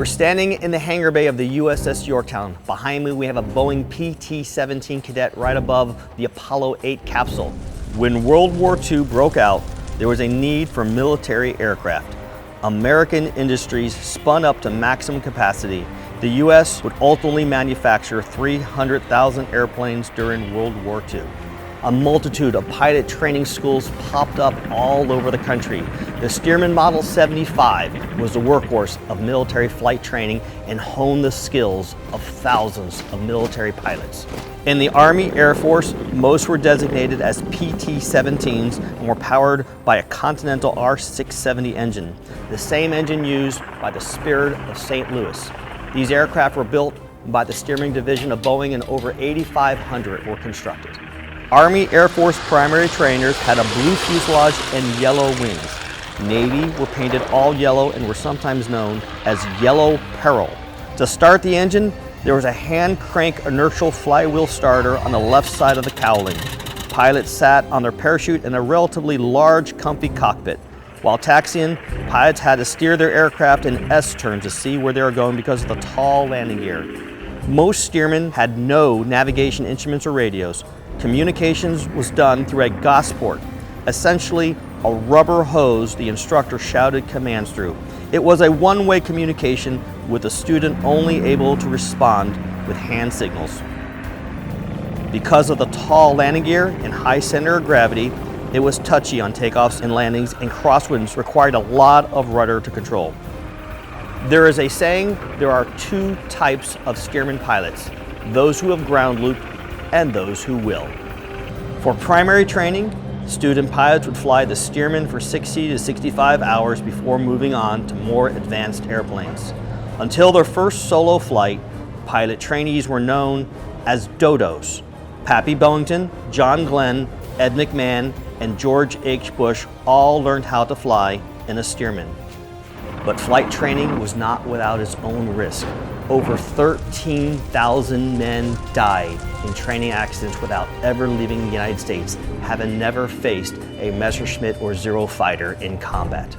We're standing in the hangar bay of the USS Yorktown. Behind me we have a Boeing PT-17 Kaydet right above the Apollo 8 capsule. When World War II broke out, there was a need for military aircraft. American industries spun up to maximum capacity. The US would ultimately manufacture 300,000 airplanes during World War II. A multitude of pilot training schools popped up all over the country. The Stearman Model 75 was the workhorse of military flight training and honed the skills of thousands of military pilots. In the Army Air Force, most were designated as PT-17s and were powered by a Continental R670 engine, the same engine used by the Spirit of St. Louis. These aircraft were built by the Stearman Division of Boeing, and over 8,500 were constructed. Army Air Force primary trainers had a blue fuselage and yellow wings. Navy were painted all yellow and were sometimes known as Yellow Peril. To start the engine, there was a hand crank inertial flywheel starter on the left side of the cowling. Pilots sat on their parachute in a relatively large, comfy cockpit. While taxiing, pilots had to steer their aircraft in S-turn to see where they were going because of the tall landing gear. Most Stearmen had no navigation instruments or radios. Communications was done through a Gosport, essentially a rubber hose the instructor shouted commands through. It was a one-way communication with the student only able to respond with hand signals. Because of the tall landing gear and high center of gravity, it was touchy on takeoffs and landings, and crosswinds required a lot of rudder to control. There is a saying, there are two types of Stearman pilots, those who have ground looped and those who will. For primary training, student pilots would fly the Stearman for 60 to 65 hours before moving on to more advanced airplanes. Until their first solo flight, pilot trainees were known as dodos. Pappy Boeington, John Glenn, Ed McMahon, and George H. Bush all learned how to fly in a Stearman. But flight training was not without its own risk. Over 13,000 men died in training accidents without ever leaving the United States, having never faced a Messerschmitt or Zero fighter in combat.